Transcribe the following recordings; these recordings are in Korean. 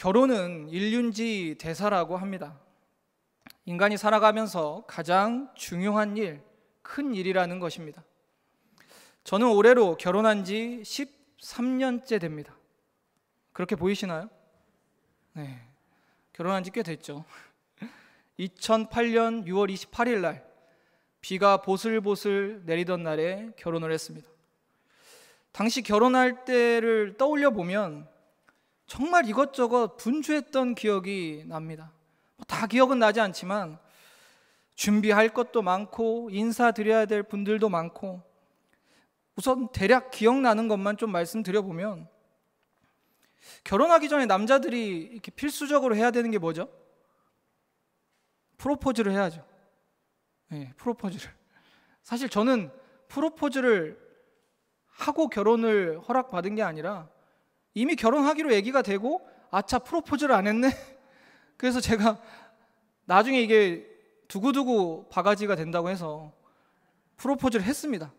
결혼은 일륜지 대사라고 합니다. 인간이 살아가면서 가장 중요한 일, 큰 일이라는 것입니다. 저는 올해로 결혼한 지 13년째 됩니다. 그렇게 보이시나요? 네, 결혼한 지 꽤 됐죠. 2008년 6월 28일 날 비가 보슬보슬 내리던 날에 결혼을 했습니다. 당시 결혼할 때를 떠올려 보면 정말 이것저것 분주했던 기억이 납니다. 다 기억은 나지 않지만 준비할 것도 많고 인사드려야 될 분들도 많고, 우선 대략 기억나는 것만 좀 말씀드려보면, 결혼하기 전에 남자들이 이렇게 필수적으로 해야 되는 게 뭐죠? 프로포즈를 해야죠. 네, 프로포즈를. 사실 저는 프로포즈를 하고 결혼을 허락받은 게 아니라 이미 결혼하기로 얘기가 되고 아차 프로포즈를 안 했네? 그래서 제가 나중에 이게 두고두고 바가지가 된다고 해서 프로포즈를 했습니다.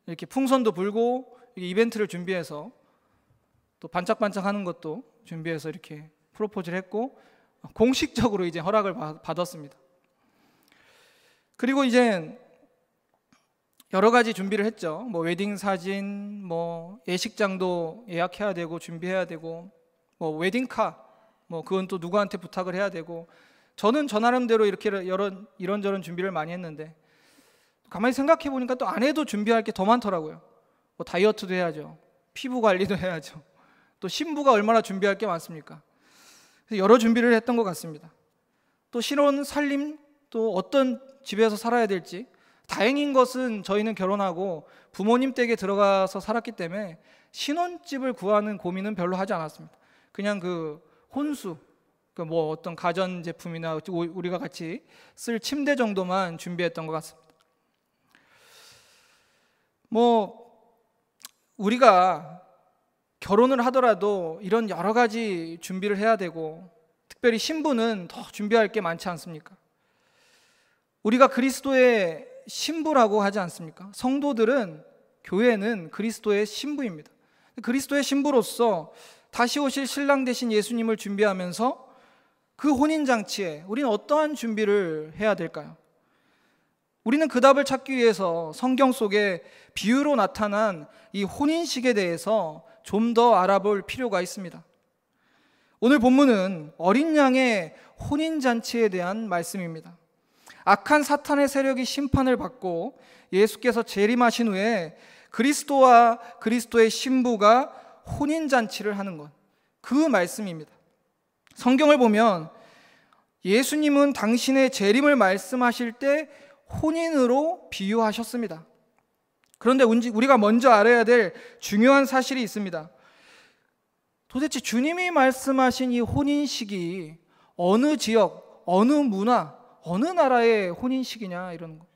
이렇게 풍선도 불고 이벤트를 준비해서 또 반짝반짝 하는 것도 준비해서 이렇게 프로포즈를 했고 공식적으로 이제 허락을 받았습니다. 그리고 이제 여러 가지 준비를 했죠. 뭐 웨딩 사진, 뭐 예식장도 예약해야 되고 준비해야 되고, 뭐 웨딩카, 뭐 그건 또 누구한테 부탁을 해야 되고, 저는 저 나름대로 이렇게 이런저런 준비를 많이 했는데 가만히 생각해 보니까 또 안 해도 준비할 게 더 많더라고요. 뭐 다이어트도 해야죠. 피부 관리도 해야죠. 또 신부가 얼마나 준비할 게 많습니까? 그래서 여러 준비를 했던 것 같습니다. 또 신혼 살림, 또 어떤 집에서 살아야 될지, 다행인 것은 저희는 결혼하고 부모님 댁에 들어가서 살았기 때문에 신혼집을 구하는 고민은 별로 하지 않았습니다. 그냥 그 혼수, 뭐 어떤 가전제품이나 우리가 같이 쓸 침대 정도만 준비했던 것 같습니다. 뭐 우리가 결혼을 하더라도 이런 여러 가지 준비를 해야 되고, 특별히 신부는 더 준비할 게 많지 않습니까? 우리가 그리스도의 신부라고 하지 않습니까? 성도들은, 교회는 그리스도의 신부입니다. 그리스도의 신부로서 다시 오실 신랑 되신 예수님을 준비하면서 그 혼인잔치에 우리는 어떠한 준비를 해야 될까요? 우리는 그 답을 찾기 위해서 성경 속에 비유로 나타난 이 혼인식에 대해서 좀 더 알아볼 필요가 있습니다. 오늘 본문은 어린 양의 혼인잔치에 대한 말씀입니다. 악한 사탄의 세력이 심판을 받고 예수께서 재림하신 후에 그리스도와 그리스도의 신부가 혼인잔치를 하는 것, 그 말씀입니다. 성경을 보면 예수님은 당신의 재림을 말씀하실 때 혼인으로 비유하셨습니다. 그런데 우리가 먼저 알아야 될 중요한 사실이 있습니다. 도대체 주님이 말씀하신 이 혼인식이 어느 지역, 어느 문화, 어느 나라의 혼인식이냐, 이런 거.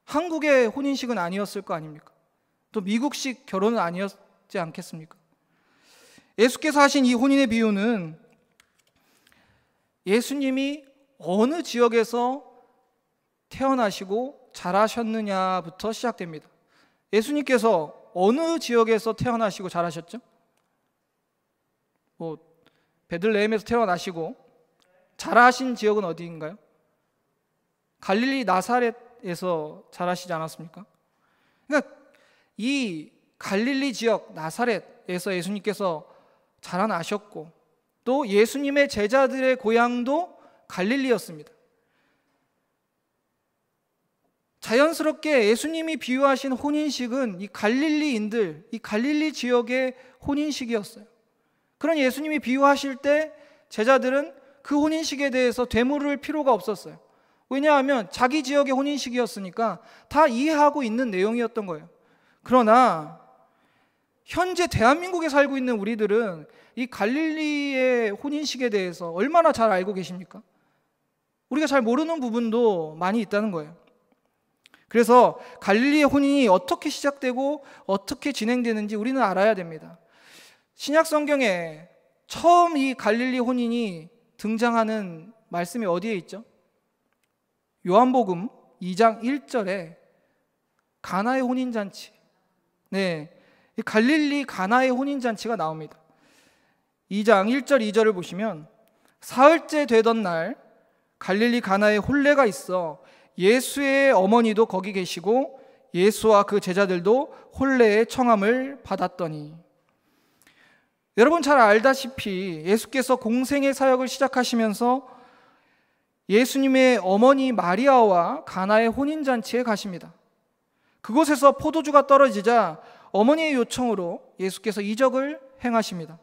한국의 혼인식은 아니었을 거 아닙니까? 또 미국식 결혼은 아니었지 않겠습니까? 예수께서 하신 이 혼인의 비유는 예수님이 어느 지역에서 태어나시고 자라셨느냐부터 시작됩니다. 예수님께서 어느 지역에서 태어나시고 자라셨죠? 뭐 베들레헴에서 태어나시고 자라신 지역은 어디인가요? 갈릴리 나사렛에서 자라시지 않았습니까? 그러니까 이 갈릴리 지역 나사렛에서 예수님께서 자라나셨고, 또 예수님의 제자들의 고향도 갈릴리였습니다. 자연스럽게 예수님이 비유하신 혼인식은 이 갈릴리인들, 이 갈릴리 지역의 혼인식이었어요. 그런 예수님이 비유하실 때 제자들은 그 혼인식에 대해서 되물을 필요가 없었어요. 왜냐하면 자기 지역의 혼인식이었으니까 다 이해하고 있는 내용이었던 거예요. 그러나 현재 대한민국에 살고 있는 우리들은 이 갈릴리의 혼인식에 대해서 얼마나 잘 알고 계십니까? 우리가 잘 모르는 부분도 많이 있다는 거예요. 그래서 갈릴리의 혼인이 어떻게 시작되고 어떻게 진행되는지 우리는 알아야 됩니다. 신약 성경에 처음 이 갈릴리 혼인이 등장하는 말씀이 어디에 있죠? 요한복음 2장 1절에 가나의 혼인잔치, 이 갈릴리 가나의 혼인잔치가 나옵니다. 2장 1절 2절을 보시면 사흘째 되던 날 갈릴리 가나에 혼례가 있어 예수의 어머니도 거기 계시고 예수와 그 제자들도 혼례의 청함을 받았더니. 여러분 잘 알다시피 예수께서 공생의 사역을 시작하시면서 예수님의 어머니 마리아와 가나의 혼인잔치에 가십니다. 그곳에서 포도주가 떨어지자 어머니의 요청으로 예수께서 이적을 행하십니다.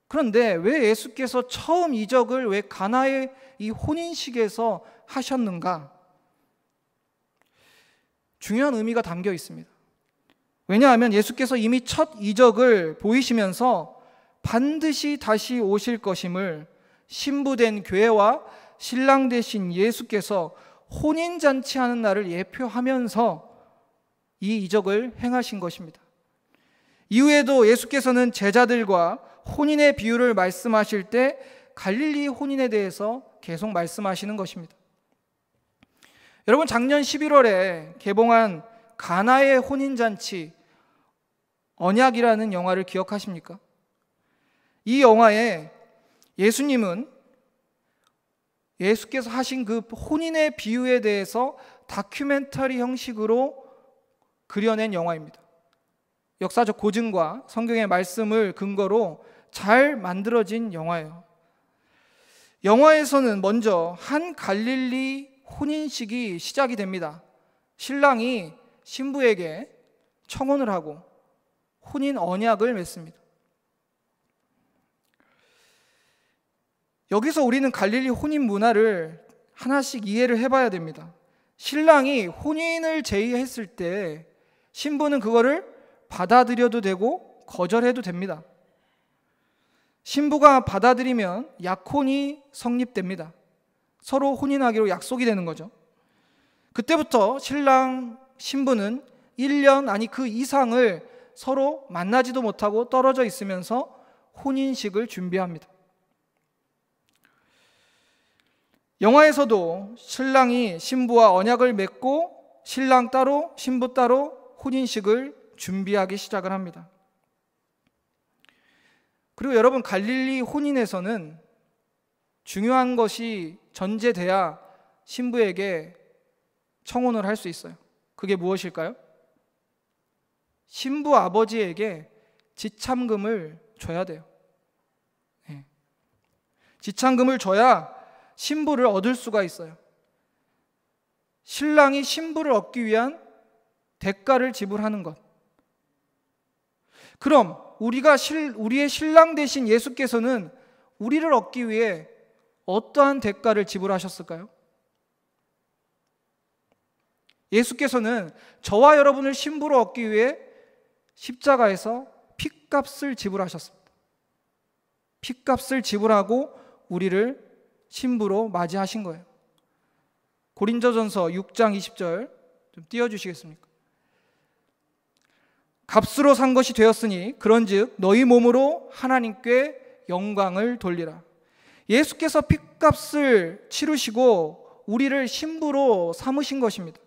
그런데 왜 예수께서 처음 이적을 왜 가나의 이 혼인식에서 하셨는가? 중요한 의미가 담겨 있습니다. 왜냐하면 예수께서 이미 첫 이적을 보이시면서 반드시 다시 오실 것임을 신부된 교회와 신랑 되신 예수께서 혼인잔치하는 날을 예표하면서 이 이적을 행하신 것입니다. 이후에도 예수께서는 제자들과 혼인의 비유를 말씀하실 때 갈릴리 혼인에 대해서 계속 말씀하시는 것입니다. 여러분 작년 11월에 개봉한 가나의 혼인잔치 언약이라는 영화를 기억하십니까? 이 영화에 예수께서 하신 그 혼인의 비유에 대해서 다큐멘터리 형식으로 그려낸 영화입니다. 역사적 고증과 성경의 말씀을 근거로 잘 만들어진 영화예요. 영화에서는 먼저 한 갈릴리 혼인식이 시작이 됩니다. 신랑이 신부에게 청혼을 하고 혼인 언약을 맺습니다. 여기서 우리는 갈릴리 혼인 문화를 하나씩 이해를 해봐야 됩니다. 신랑이 혼인을 제의했을 때 신부는 그거를 받아들여도 되고 거절해도 됩니다. 신부가 받아들이면 약혼이 성립됩니다. 서로 혼인하기로 약속이 되는 거죠. 그때부터 신랑, 신부는 1년 아니 그 이상을 서로 만나지도 못하고 떨어져 있으면서 혼인식을 준비합니다. 영화에서도 신랑이 신부와 언약을 맺고 신랑 따로 신부 따로 혼인식을 준비하기 시작을 합니다. 그리고 여러분 갈릴리 혼인에서는 중요한 것이 전제돼야 신부에게 청혼을 할 수 있어요. 그게 무엇일까요? 신부 아버지에게 지참금을 줘야 돼요. 지참금을 줘야 신부를 얻을 수가 있어요. 신랑이 신부를 얻기 위한 대가를 지불하는 것. 그럼 우리의 신랑 되신 예수께서는 우리를 얻기 위해 어떠한 대가를 지불하셨을까요? 예수께서는 저와 여러분을 신부로 얻기 위해 십자가에서 핏값을 지불하셨습니다. 핏값을 지불하고 우리를 신부로 맞이하신 거예요. 고린도전서 6장 20절 좀 띄워주시겠습니까? 값으로 산 것이 되었으니 그런즉 너희 몸으로 하나님께 영광을 돌리라. 예수께서 핏값을 치르시고 우리를 신부로 삼으신 것입니다.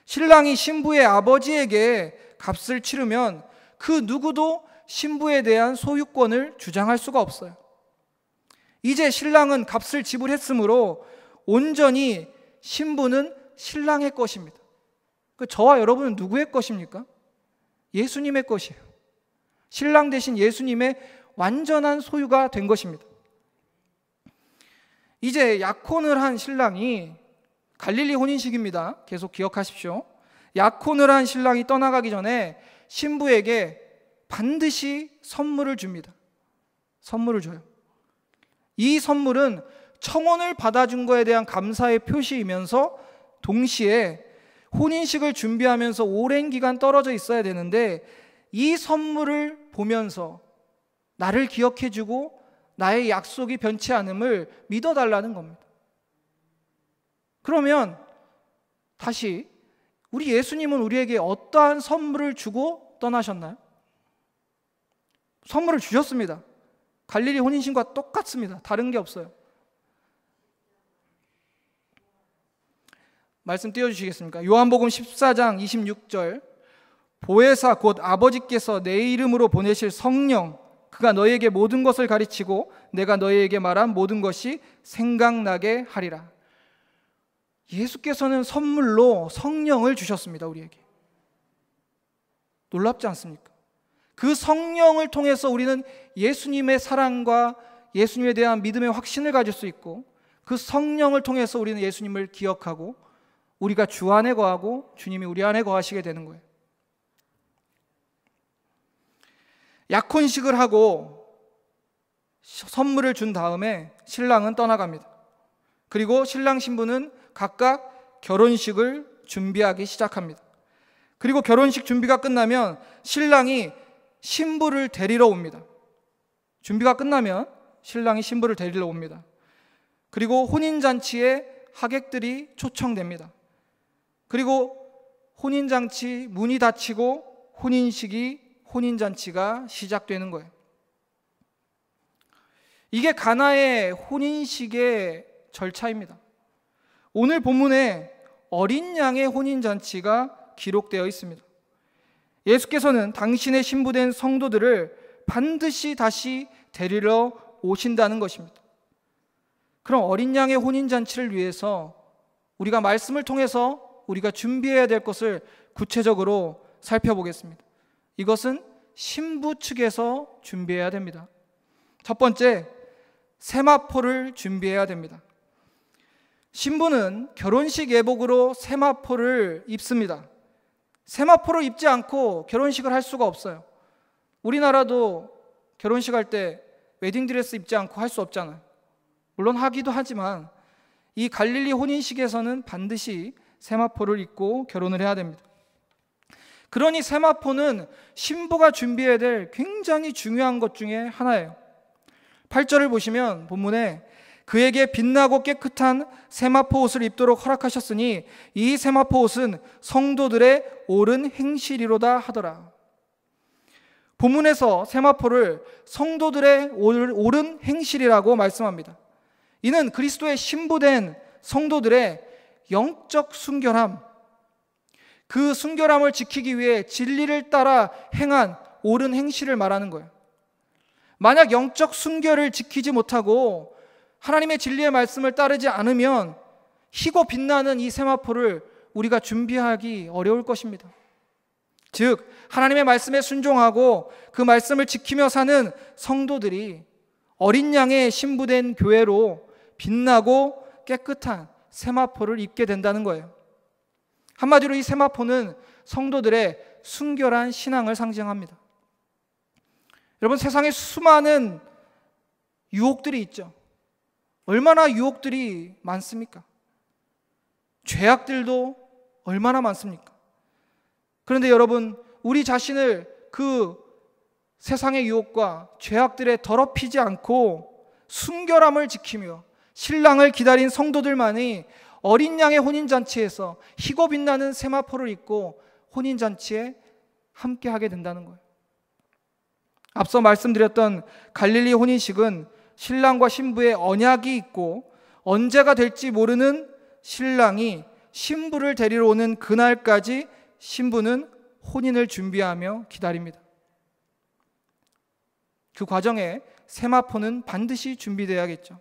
신랑이 신부의 아버지에게 값을 치르면 그 누구도 신부에 대한 소유권을 주장할 수가 없어요. 이제 신랑은 값을 지불했으므로 온전히 신부는 신랑의 것입니다. 저와 여러분은 누구의 것입니까? 예수님의 것이에요. 신랑 대신 예수님의 완전한 소유가 된 것입니다. 이제 약혼을 한 신랑이 갈릴리 혼인식입니다. 계속 기억하십시오. 약혼을 한 신랑이 떠나가기 전에 신부에게 반드시 선물을 줍니다. 선물을 줘요. 이 선물은 청혼을 받아준 거에 대한 감사의 표시이면서 동시에 혼인식을 준비하면서 오랜 기간 떨어져 있어야 되는데 이 선물을 보면서 나를 기억해주고 나의 약속이 변치 않음을 믿어달라는 겁니다. 그러면 다시 우리 예수님은 우리에게 어떠한 선물을 주고 떠나셨나요? 선물을 주셨습니다. 갈릴리 혼인식과 똑같습니다. 다른 게 없어요. 말씀 띄워주시겠습니까? 요한복음 14장 26절 보혜사 곧 아버지께서 내 이름으로 보내실 성령 그가 너희에게 모든 것을 가르치고 내가 너희에게 말한 모든 것이 생각나게 하리라. 예수께서는 선물로 성령을 주셨습니다. 우리에게. 놀랍지 않습니까? 그 성령을 통해서 우리는 예수님의 사랑과 예수님에 대한 믿음의 확신을 가질 수 있고, 그 성령을 통해서 우리는 예수님을 기억하고 우리가 주 안에 거하고 주님이 우리 안에 거하시게 되는 거예요. 약혼식을 하고 선물을 준 다음에 신랑은 떠나갑니다. 그리고 신랑 신부는 각각 결혼식을 준비하기 시작합니다. 그리고 결혼식 준비가 끝나면 신랑이 신부를 데리러 옵니다. 준비가 끝나면 신랑이 신부를 데리러 옵니다. 그리고 혼인잔치에 하객들이 초청됩니다. 그리고 혼인잔치 문이 닫히고 혼인잔치가 시작되는 거예요. 이게 가나의 혼인식의 절차입니다. 오늘 본문에 어린 양의 혼인잔치가 기록되어 있습니다. 예수께서는 당신의 신부된 성도들을 반드시 다시 데리러 오신다는 것입니다. 그럼 어린 양의 혼인잔치를 위해서 우리가 말씀을 통해서 우리가 준비해야 될 것을 구체적으로 살펴보겠습니다. 이것은 신부 측에서 준비해야 됩니다. 첫 번째, 세마포를 준비해야 됩니다. 신부는 결혼식 예복으로 세마포를 입습니다. 세마포를 입지 않고 결혼식을 할 수가 없어요. 우리나라도 결혼식 할 때 웨딩드레스 입지 않고 할 수 없잖아요. 물론 하기도 하지만 이 갈릴리 혼인식에서는 반드시 세마포를 입고 결혼을 해야 됩니다. 그러니 세마포는 신부가 준비해야 될 굉장히 중요한 것 중에 하나예요. 8절을 보시면 본문에 그에게 빛나고 깨끗한 세마포 옷을 입도록 허락하셨으니 이 세마포 옷은 성도들의 옳은 행실이로다 하더라. 본문에서 세마포를 성도들의 옳은 행실이라고 말씀합니다. 이는 그리스도의 신부된 성도들의 영적 순결함, 그 순결함을 지키기 위해 진리를 따라 행한 옳은 행실을 말하는 거예요. 만약 영적 순결을 지키지 못하고 하나님의 진리의 말씀을 따르지 않으면 희고 빛나는 이 세마포를 우리가 준비하기 어려울 것입니다. 즉 하나님의 말씀에 순종하고 그 말씀을 지키며 사는 성도들이 어린 양의 신부된 교회로 빛나고 깨끗한 세마포를 입게 된다는 거예요. 한마디로 이 세마포는 성도들의 순결한 신앙을 상징합니다. 여러분, 세상에 수많은 유혹들이 있죠. 얼마나 유혹들이 많습니까? 죄악들도 얼마나 많습니까? 그런데 여러분, 우리 자신을 그 세상의 유혹과 죄악들에 더럽히지 않고 순결함을 지키며 신랑을 기다린 성도들만이 어린 양의 혼인잔치에서 희고 빛나는 세마포를 입고 혼인잔치에 함께하게 된다는 거예요. 앞서 말씀드렸던 갈릴리 혼인식은 신랑과 신부의 언약이 있고 언제가 될지 모르는 신랑이 신부를 데리러 오는 그날까지 신부는 혼인을 준비하며 기다립니다. 그 과정에 세마포는 반드시 준비되어야겠죠.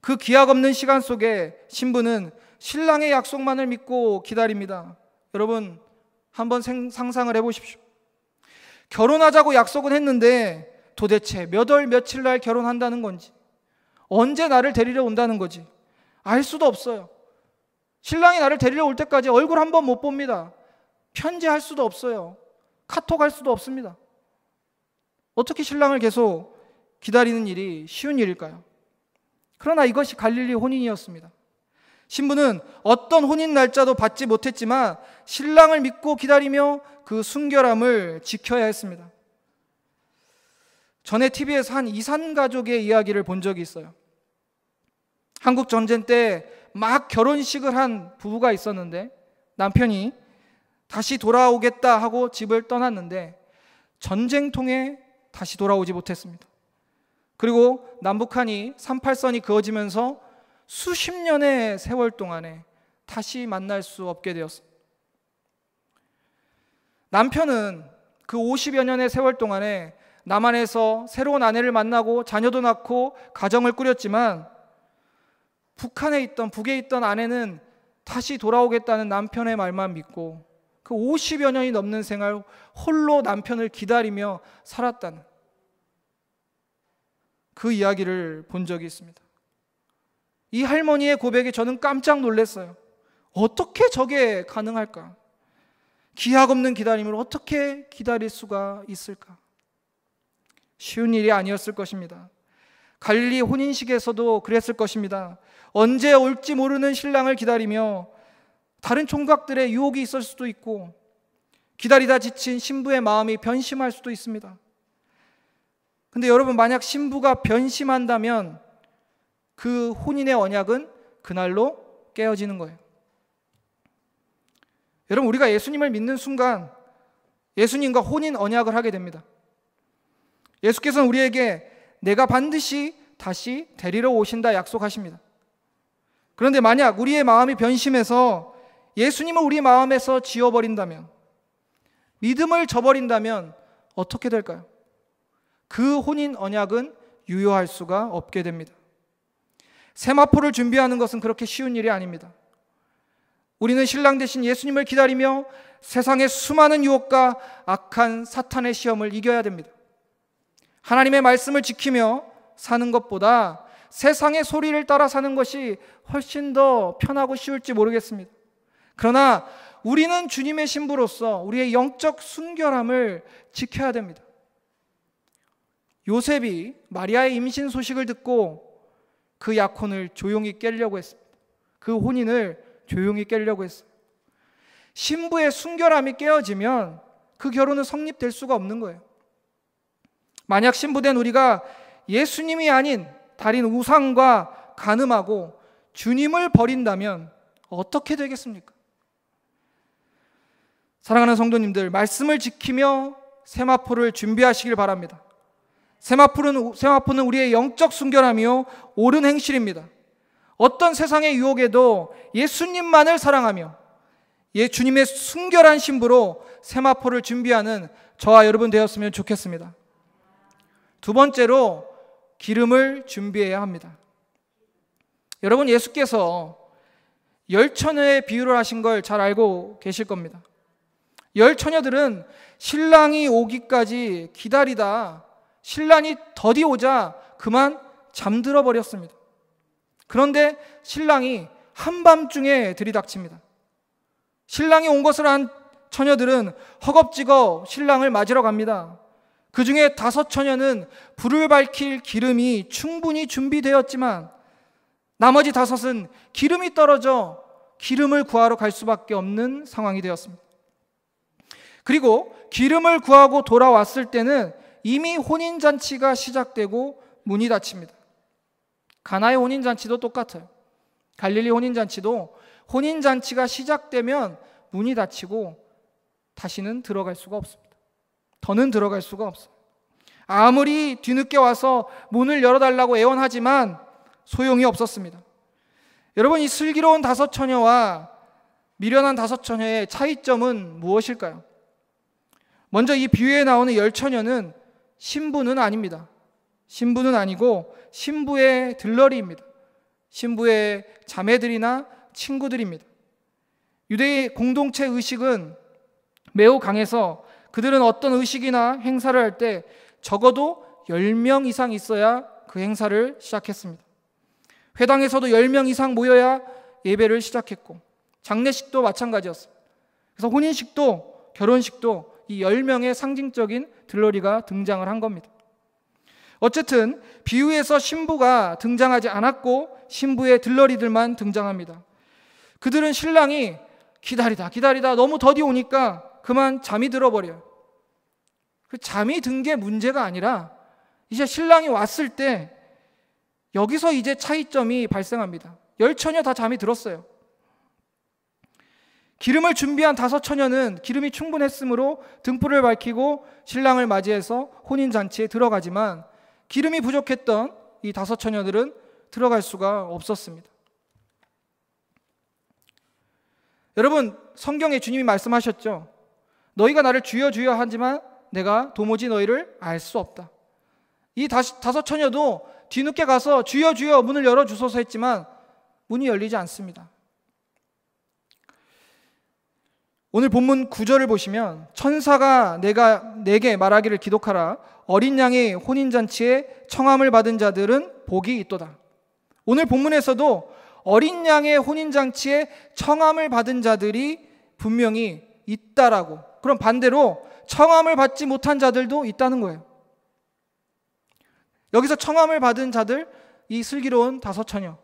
그 기약 없는 시간 속에 신부는 신랑의 약속만을 믿고 기다립니다. 여러분, 한번 상상을 해보십시오. 결혼하자고 약속은 했는데 도대체 몇 월 며칠 날 결혼한다는 건지, 언제 나를 데리러 온다는 거지 알 수도 없어요. 신랑이 나를 데리러 올 때까지 얼굴 한 번 못 봅니다. 편지할 수도 없어요. 카톡 할 수도 없습니다. 어떻게 신랑을 계속 기다리는 일이 쉬운 일일까요? 그러나 이것이 갈릴리 혼인이었습니다. 신부는 어떤 혼인 날짜도 받지 못했지만 신랑을 믿고 기다리며 그 순결함을 지켜야 했습니다. 전에 TV에서 한 이산 가족의 이야기를 본 적이 있어요. 한국 전쟁 때 막 결혼식을 한 부부가 있었는데 남편이 다시 돌아오겠다 하고 집을 떠났는데 전쟁통에 다시 돌아오지 못했습니다. 그리고 남북한이 38선이 그어지면서 수십 년의 세월 동안에 다시 만날 수 없게 되었습니다. 남편은 그 50여 년의 세월 동안에 남한에서 새로운 아내를 만나고 자녀도 낳고 가정을 꾸렸지만 북에 있던 아내는 다시 돌아오겠다는 남편의 말만 믿고 그 50여 년이 넘는 생활 홀로 남편을 기다리며 살았다는 그 이야기를 본 적이 있습니다. 이 할머니의 고백에 저는 깜짝 놀랐어요. 어떻게 저게 가능할까? 기약 없는 기다림을 어떻게 기다릴 수가 있을까? 쉬운 일이 아니었을 것입니다. 갈릴리 혼인식에서도 그랬을 것입니다. 언제 올지 모르는 신랑을 기다리며 다른 총각들의 유혹이 있을 수도 있고 기다리다 지친 신부의 마음이 변심할 수도 있습니다. 근데 여러분, 만약 신부가 변심한다면 그 혼인의 언약은 그날로 깨어지는 거예요. 여러분, 우리가 예수님을 믿는 순간 예수님과 혼인 언약을 하게 됩니다. 예수께서는 우리에게 내가 반드시 다시 데리러 오신다 약속하십니다. 그런데 만약 우리의 마음이 변심해서 예수님을 우리 마음에서 지워버린다면, 믿음을 저버린다면 어떻게 될까요? 그 혼인 언약은 유효할 수가 없게 됩니다. 세마포를 준비하는 것은 그렇게 쉬운 일이 아닙니다. 우리는 신랑 대신 예수님을 기다리며 세상의 수많은 유혹과 악한 사탄의 시험을 이겨야 됩니다. 하나님의 말씀을 지키며 사는 것보다 세상의 소리를 따라 사는 것이 훨씬 더 편하고 쉬울지 모르겠습니다. 그러나 우리는 주님의 신부로서 우리의 영적 순결함을 지켜야 됩니다. 요셉이 마리아의 임신 소식을 듣고 그 약혼을 조용히 깨려고 했습니다. 그 혼인을 조용히 깨려고 했어요. 신부의 순결함이 깨어지면 그 결혼은 성립될 수가 없는 거예요. 만약 신부된 우리가 예수님이 아닌 다른 우상과 간음하고 주님을 버린다면 어떻게 되겠습니까? 사랑하는 성도님들, 말씀을 지키며 세마포를 준비하시길 바랍니다. 세마포는 우리의 영적 순결함이요 옳은 행실입니다. 어떤 세상의 유혹에도 예수님만을 사랑하며 주님의 순결한 신부로 세마포를 준비하는 저와 여러분 되었으면 좋겠습니다. 두 번째로 기름을 준비해야 합니다. 여러분, 예수께서 열 처녀의 비유를 하신 걸 잘 알고 계실 겁니다. 열 처녀들은 신랑이 오기까지 기다리다 신랑이 더디 오자 그만 잠들어 버렸습니다. 그런데 신랑이 한밤중에 들이닥칩니다. 신랑이 온 것을 안 처녀들은 허겁지겁 신랑을 맞으러 갑니다. 그 중에 5 처녀는 불을 밝힐 기름이 충분히 준비되었지만 나머지 5은 기름이 떨어져 기름을 구하러 갈 수밖에 없는 상황이 되었습니다. 그리고 기름을 구하고 돌아왔을 때는 이미 혼인잔치가 시작되고 문이 닫힙니다. 가나의 혼인잔치도 똑같아요. 갈릴리 혼인잔치도 혼인잔치가 시작되면 문이 닫히고 다시는 들어갈 수가 없습니다. 더는 들어갈 수가 없어요. 아무리 뒤늦게 와서 문을 열어달라고 애원하지만 소용이 없었습니다. 여러분, 이 슬기로운 5 처녀와 미련한 5 처녀의 차이점은 무엇일까요? 먼저 이 비유에 나오는 10 처녀는 신부는 아닙니다. 신부는 아니고 신부의 들러리입니다. 신부의 자매들이나 친구들입니다. 유대의 공동체 의식은 매우 강해서 그들은 어떤 의식이나 행사를 할 때 적어도 10명 이상 있어야 그 행사를 시작했습니다. 회당에서도 10명 이상 모여야 예배를 시작했고 장례식도 마찬가지였습니다. 그래서 혼인식도 결혼식도 이 10명의 상징적인 들러리가 등장을 한 겁니다. 어쨌든 비유에서 신부가 등장하지 않았고 신부의 들러리들만 등장합니다. 그들은 신랑이 기다리다 너무 더디 오니까 그만 잠이 들어버려요. 그 잠이 든 게 문제가 아니라 이제 신랑이 왔을 때 여기서 이제 차이점이 발생합니다. 10 처녀 다 잠이 들었어요. 기름을 준비한 5 처녀는 기름이 충분했으므로 등불을 밝히고 신랑을 맞이해서 혼인잔치에 들어가지만 기름이 부족했던 이 5 처녀들은 들어갈 수가 없었습니다. 여러분, 성경에 주님이 말씀하셨죠. 너희가 나를 주여 주여 하지만 내가 도무지 너희를 알 수 없다. 이 다섯 처녀도 뒤늦게 가서 주여 주여 문을 열어주소서 했지만 문이 열리지 않습니다. 오늘 본문 9절을 보시면 천사가 내게 말하기를 기독하라. 어린 양의 혼인잔치에 청함을 받은 자들은 복이 있도다. 오늘 본문에서도 어린 양의 혼인잔치에 청함을 받은 자들이 분명히 있다라고, 그럼 반대로 청함을 받지 못한 자들도 있다는 거예요. 여기서 청함을 받은 자들, 이 슬기로운 다섯 처녀,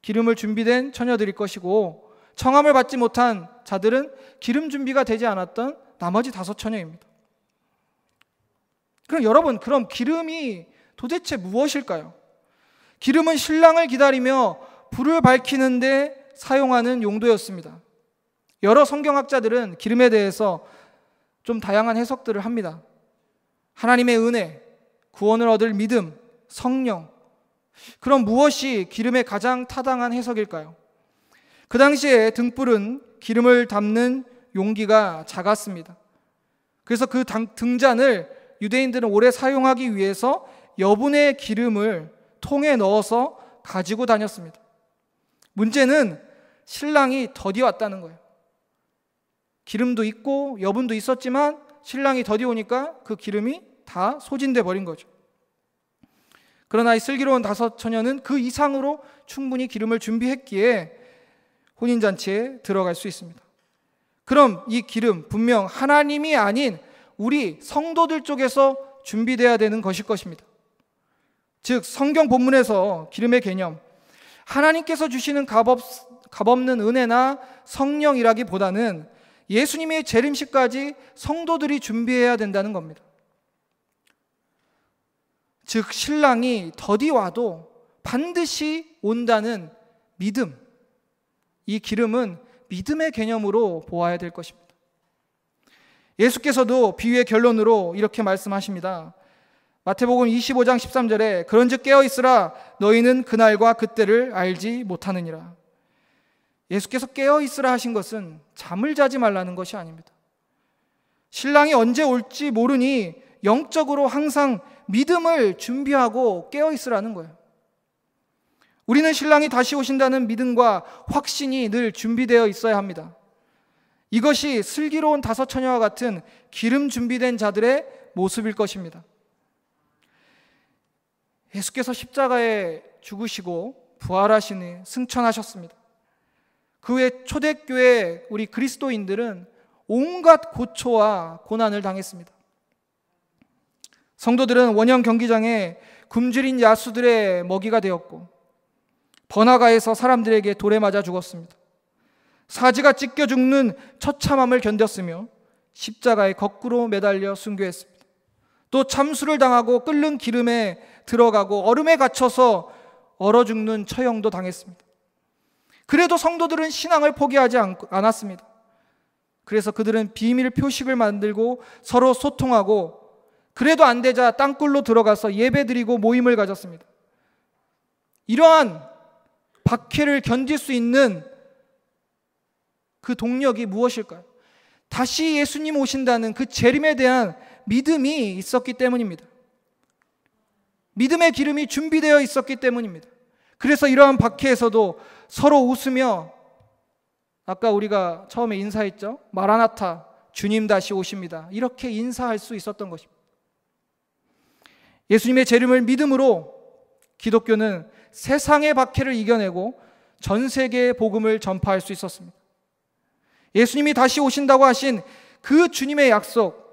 기름을 준비된 처녀들일 것이고, 청함을 받지 못한 자들은 기름 준비가 되지 않았던 나머지 다섯 처녀입니다. 그럼 여러분, 그럼 기름이 도대체 무엇일까요? 기름은 신랑을 기다리며 불을 밝히는데 사용하는 용도였습니다. 여러 성경학자들은 기름에 대해서 좀 다양한 해석들을 합니다. 하나님의 은혜, 구원을 얻을 믿음, 성령. 그럼 무엇이 기름의 가장 타당한 해석일까요? 그 당시에 등불은 기름을 담는 용기가 작았습니다. 그래서 그 등잔을 유대인들은 오래 사용하기 위해서 여분의 기름을 통에 넣어서 가지고 다녔습니다. 문제는 신랑이 더디 왔다는 거예요. 기름도 있고 여분도 있었지만 신랑이 더디 오니까 그 기름이 다 소진돼 버린 거죠. 그러나 이 슬기로운 다섯 처녀는 그 이상으로 충분히 기름을 준비했기에 혼인잔치에 들어갈 수 있습니다. 그럼 이 기름 분명 하나님이 아닌 우리 성도들 쪽에서 준비돼야 되는 것일 것입니다. 즉 성경 본문에서 기름의 개념, 하나님께서 주시는 값없는 은혜나 성령이라기보다는 예수님의 재림식까지 성도들이 준비해야 된다는 겁니다. 즉 신랑이 더디 와도 반드시 온다는 믿음, 이 기름은 믿음의 개념으로 보아야 될 것입니다. 예수께서도 비유의 결론으로 이렇게 말씀하십니다. 마태복음 25장 13절에 그런즉 깨어있으라 너희는 그날과 그때를 알지 못하느니라. 예수께서 깨어있으라 하신 것은 잠을 자지 말라는 것이 아닙니다. 신랑이 언제 올지 모르니 영적으로 항상 믿음을 준비하고 깨어있으라는 거예요. 우리는 신랑이 다시 오신다는 믿음과 확신이 늘 준비되어 있어야 합니다. 이것이 슬기로운 다섯 처녀와 같은 기름 준비된 자들의 모습일 것입니다. 예수께서 십자가에 죽으시고 부활하시니 승천하셨습니다. 그 후에 초대교회 우리 그리스도인들은 온갖 고초와 고난을 당했습니다. 성도들은 원형 경기장에 굶주린 야수들의 먹이가 되었고 번화가에서 사람들에게 돌에 맞아 죽었습니다. 사지가 찢겨 죽는 처참함을 견뎠으며 십자가에 거꾸로 매달려 순교했습니다. 또 참수를 당하고 끓는 기름에 들어가고 얼음에 갇혀서 얼어 죽는 처형도 당했습니다. 그래도 성도들은 신앙을 포기하지 않았습니다. 그래서 그들은 비밀 표식을 만들고 서로 소통하고 그래도 안 되자 땅굴로 들어가서 예배드리고 모임을 가졌습니다. 이러한 박해를 견딜 수 있는 그 동력이 무엇일까요? 다시 예수님 오신다는 그 재림에 대한 믿음이 있었기 때문입니다. 믿음의 기름이 준비되어 있었기 때문입니다. 그래서 이러한 박해에서도 서로 웃으며 아까 우리가 처음에 인사했죠. 마라나타, 주님 다시 오십니다. 이렇게 인사할 수 있었던 것입니다. 예수님의 재림을 믿음으로 기독교는 세상의 박해를 이겨내고 전 세계의 복음을 전파할 수 있었습니다. 예수님이 다시 오신다고 하신 그 주님의 약속,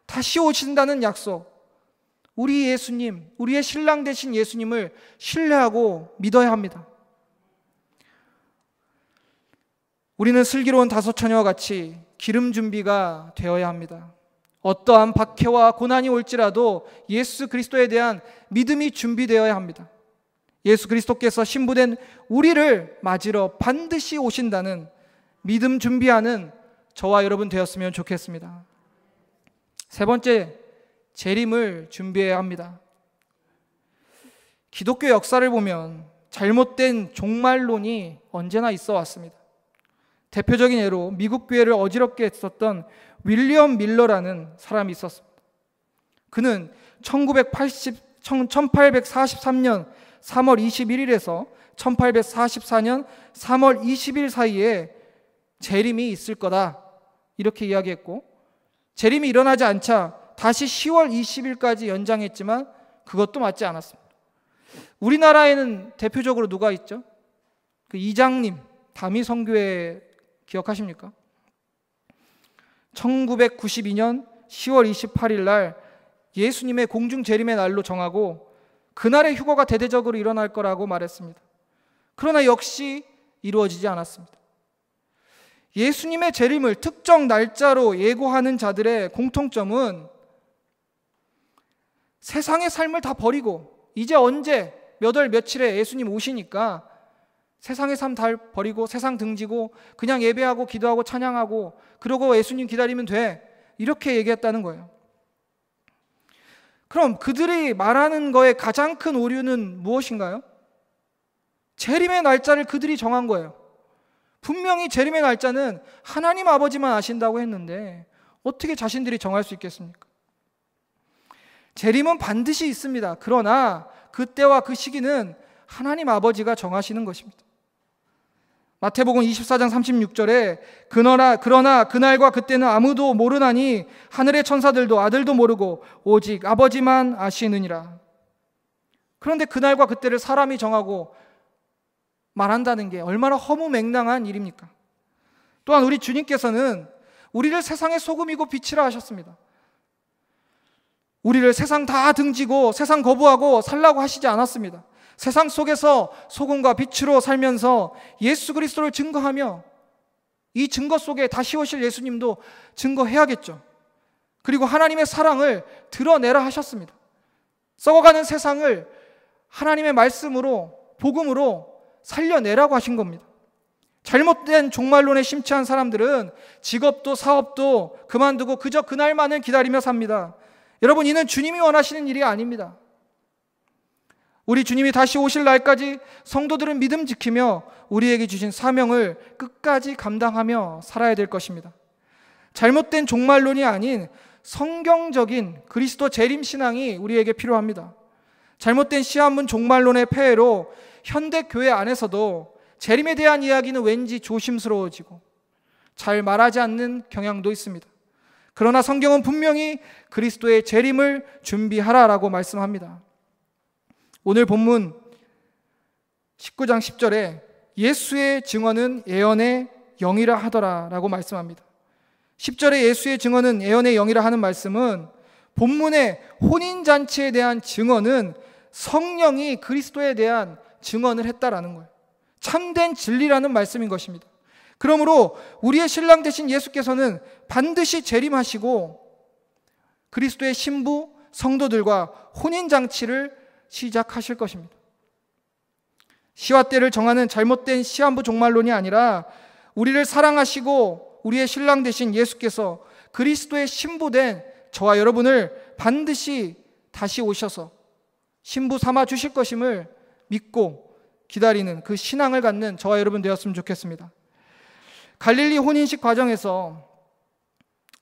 다시 오신다는 약속, 우리 예수님, 우리의 신랑 되신 예수님을 신뢰하고 믿어야 합니다. 우리는 슬기로운 다섯 처녀와 같이 기름 준비가 되어야 합니다. 어떠한 박해와 고난이 올지라도 예수 그리스도에 대한 믿음이 준비되어야 합니다. 예수 그리스도께서 신부된 우리를 맞으러 반드시 오신다는 믿음 준비하는 저와 여러분 되었으면 좋겠습니다. 세 번째, 재림을 준비해야 합니다. 기독교 역사를 보면 잘못된 종말론이 언제나 있어 왔습니다. 대표적인 예로 미국 교회를 어지럽게 했었던 윌리엄 밀러라는 사람이 있었습니다. 그는 1843년 3월 21일에서 1844년 3월 20일 사이에 재림이 있을 거다, 이렇게 이야기했고, 재림이 일어나지 않자 다시 10월 20일까지 연장했지만 그것도 맞지 않았습니다. 우리나라에는 대표적으로 누가 있죠? 그 이장님, 다미선교회 기억하십니까? 1992년 10월 28일 날 예수님의 공중 재림의 날로 정하고 그날의 휴거가 대대적으로 일어날 거라고 말했습니다. 그러나 역시 이루어지지 않았습니다. 예수님의 재림을 특정 날짜로 예고하는 자들의 공통점은 세상의 삶을 다 버리고 이제 언제 몇 월 며칠에 예수님 오시니까 세상의 삶 다 버리고 세상 등지고 그냥 예배하고 기도하고 찬양하고 그러고 예수님 기다리면 돼, 이렇게 얘기했다는 거예요. 그럼 그들이 말하는 거에 가장 큰 오류는 무엇인가요? 재림의 날짜를 그들이 정한 거예요. 분명히 재림의 날짜는 하나님 아버지만 아신다고 했는데 어떻게 자신들이 정할 수 있겠습니까? 재림은 반드시 있습니다. 그러나 그때와 그 시기는 하나님 아버지가 정하시는 것입니다. 마태복음 24장 36절에 그러나 그날과 그때는 아무도 모르나니 하늘의 천사들도 아들도 모르고 오직 아버지만 아시느니라. 그런데 그날과 그때를 사람이 정하고 말한다는 게 얼마나 허무맹랑한 일입니까? 또한 우리 주님께서는 우리를 세상의 소금이고 빛이라 하셨습니다. 우리를 세상 다 등지고 세상 거부하고 살라고 하시지 않았습니다. 세상 속에서 소금과 빛으로 살면서 예수 그리스도를 증거하며 이 증거 속에 다시 오실 예수님도 증거해야겠죠. 그리고 하나님의 사랑을 드러내라 하셨습니다. 썩어가는 세상을 하나님의 말씀으로, 복음으로 살려내라고 하신 겁니다. 잘못된 종말론에 심취한 사람들은 직업도 사업도 그만두고 그저 그날만을 기다리며 삽니다. 여러분, 이는 주님이 원하시는 일이 아닙니다. 우리 주님이 다시 오실 날까지 성도들은 믿음 지키며 우리에게 주신 사명을 끝까지 감당하며 살아야 될 것입니다. 잘못된 종말론이 아닌 성경적인 그리스도 재림 신앙이 우리에게 필요합니다. 잘못된 시한문 종말론의 폐해로 현대 교회 안에서도 재림에 대한 이야기는 왠지 조심스러워지고 잘 말하지 않는 경향도 있습니다. 그러나 성경은 분명히 그리스도의 재림을 준비하라라고 말씀합니다. 오늘 본문 19장 10절에 예수의 증언은 예언의 영이라 하더라라고 말씀합니다. 10절에 예수의 증언은 예언의 영이라 하는 말씀은 본문의 혼인잔치에 대한 증언은 성령이 그리스도에 대한 증언을 했다라는 거예요. 참된 진리라는 말씀인 것입니다. 그러므로 우리의 신랑 되신 예수께서는 반드시 재림하시고 그리스도의 신부 성도들과 혼인잔치를 시작하실 것입니다. 시와 때를 정하는 잘못된 시한부 종말론이 아니라 우리를 사랑하시고 우리의 신랑 되신 예수께서 그리스도의 신부된 저와 여러분을 반드시 다시 오셔서 신부 삼아 주실 것임을 믿고 기다리는 그 신앙을 갖는 저와 여러분 되었으면 좋겠습니다. 갈릴리 혼인식 과정에서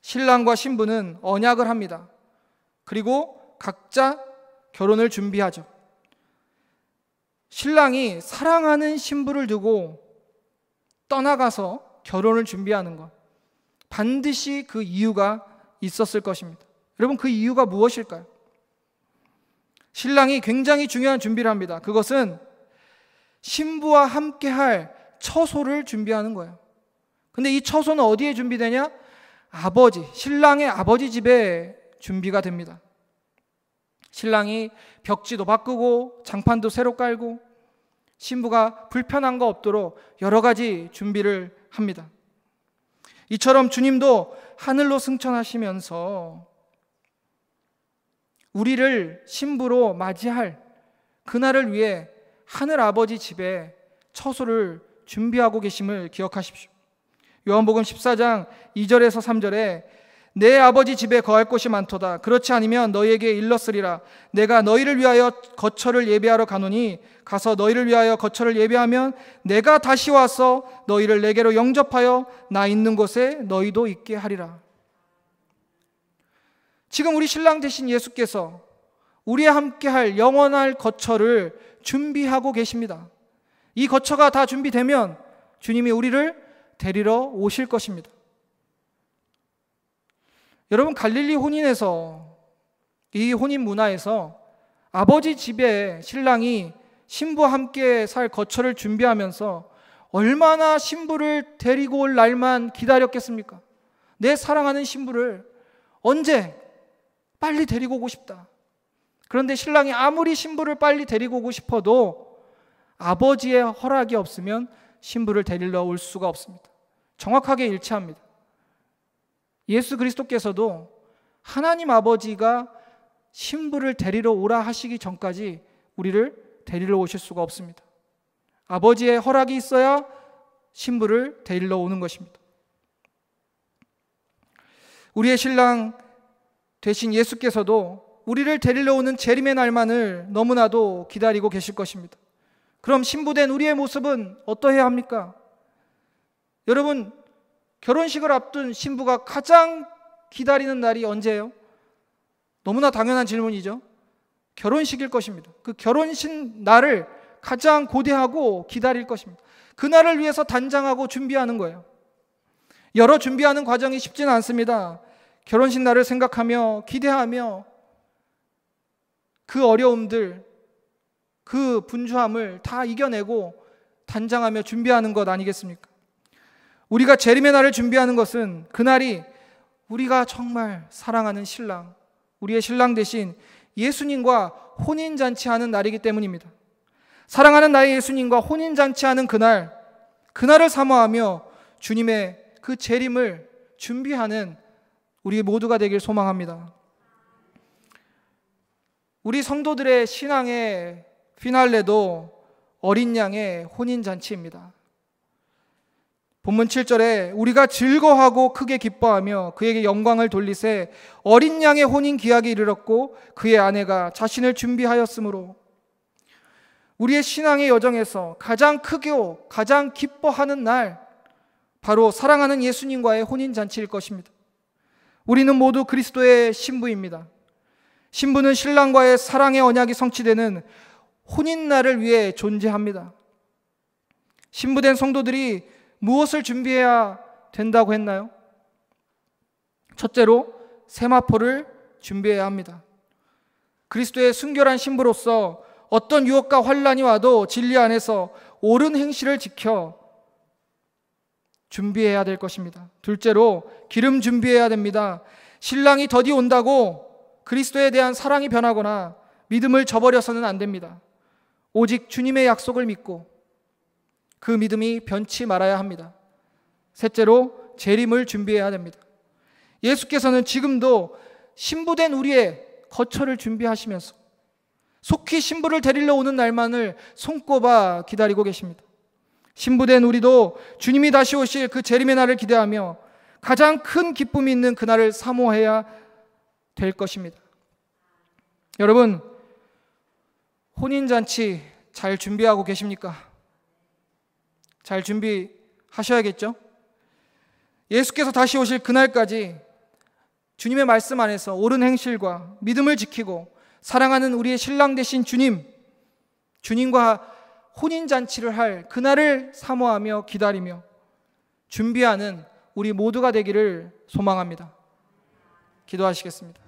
신랑과 신부는 언약을 합니다. 그리고 각자 결혼을 준비하죠. 신랑이 사랑하는 신부를 두고 떠나가서 결혼을 준비하는 것, 반드시 그 이유가 있었을 것입니다. 여러분, 그 이유가 무엇일까요? 신랑이 굉장히 중요한 준비를 합니다. 그것은 신부와 함께할 처소를 준비하는 거예요. 근데 이 처소는 어디에 준비되냐? 신랑의 아버지 집에 준비가 됩니다. 신랑이 벽지도 바꾸고 장판도 새로 깔고 신부가 불편한 거 없도록 여러 가지 준비를 합니다. 이처럼 주님도 하늘로 승천하시면서 우리를 신부로 맞이할 그날을 위해 하늘 아버지 집에 처소를 준비하고 계심을 기억하십시오. 요한복음 14장 2절에서 3절에 내 아버지 집에 거할 곳이 많도다. 그렇지 않으면 너희에게 일렀으리라. 내가 너희를 위하여 거처를 예배하러 가노니 가서 너희를 위하여 거처를 예배하면 내가 다시 와서 너희를 내게로 영접하여 나 있는 곳에 너희도 있게 하리라. 지금 우리 신랑 되신 예수께서 우리와 함께할 영원할 거처를 준비하고 계십니다. 이 거처가 다 준비되면 주님이 우리를 데리러 오실 것입니다. 여러분, 갈릴리 혼인에서, 이 혼인 문화에서 아버지 집에 신랑이 신부와 함께 살 거처를 준비하면서 얼마나 신부를 데리고 올 날만 기다렸겠습니까? 내 사랑하는 신부를 언제 빨리 데리고 오고 싶다. 그런데 신랑이 아무리 신부를 빨리 데리고 오고 싶어도 아버지의 허락이 없으면 신부를 데리러 올 수가 없습니다. 정확하게 일치합니다. 예수 그리스도께서도 하나님 아버지가 신부를 데리러 오라 하시기 전까지 우리를 데리러 오실 수가 없습니다. 아버지의 허락이 있어야 신부를 데리러 오는 것입니다. 우리의 신랑 되신 예수께서도 우리를 데리러 오는 재림의 날만을 너무나도 기다리고 계실 것입니다. 그럼 신부된 우리의 모습은 어떠해야 합니까? 여러분, 결혼식을 앞둔 신부가 가장 기다리는 날이 언제예요? 너무나 당연한 질문이죠. 결혼식일 것입니다. 그 결혼식 날을 가장 고대하고 기다릴 것입니다. 그날을 위해서 단장하고 준비하는 거예요. 여러 준비하는 과정이 쉽지는 않습니다. 결혼식 날을 생각하며 기대하며 그 어려움들, 그 분주함을 다 이겨내고 단장하며 준비하는 것 아니겠습니까? 우리가 재림의 날을 준비하는 것은 그날이 우리가 정말 사랑하는 신랑, 우리의 신랑 되신 예수님과 혼인잔치하는 날이기 때문입니다. 사랑하는 나의 예수님과 혼인잔치하는 그날을 사모하며 주님의 그 재림을 준비하는 우리 모두가 되길 소망합니다. 우리 성도들의 신앙의 피날레도 어린 양의 혼인잔치입니다. 본문 7절에 우리가 즐거워하고 크게 기뻐하며 그에게 영광을 돌리세 어린 양의 혼인 기약이 이르렀고 그의 아내가 자신을 준비하였으므로, 우리의 신앙의 여정에서 가장 크고 가장 기뻐하는 날, 바로 사랑하는 예수님과의 혼인잔치일 것입니다. 우리는 모두 그리스도의 신부입니다. 신부는 신랑과의 사랑의 언약이 성취되는 혼인날을 위해 존재합니다. 신부된 성도들이 무엇을 준비해야 된다고 했나요? 첫째로 세마포를 준비해야 합니다. 그리스도의 순결한 신부로서 어떤 유혹과 환난이 와도 진리 안에서 옳은 행실을 지켜 준비해야 될 것입니다. 둘째로 기름 준비해야 됩니다. 신랑이 더디 온다고 그리스도에 대한 사랑이 변하거나 믿음을 저버려서는 안 됩니다. 오직 주님의 약속을 믿고 그 믿음이 변치 말아야 합니다. 셋째로 재림을 준비해야 됩니다. 예수께서는 지금도 신부된 우리의 거처를 준비하시면서 속히 신부를 데리러 오는 날만을 손꼽아 기다리고 계십니다. 신부된 우리도 주님이 다시 오실 그 재림의 날을 기대하며 가장 큰 기쁨이 있는 그날을 사모해야 될 것입니다. 여러분, 혼인잔치 잘 준비하고 계십니까? 잘 준비하셔야겠죠? 예수께서 다시 오실 그날까지 주님의 말씀 안에서 옳은 행실과 믿음을 지키고 사랑하는 우리의 신랑 되신 주님과 혼인잔치를 할 그날을 사모하며 기다리며 준비하는 우리 모두가 되기를 소망합니다. 기도하시겠습니다.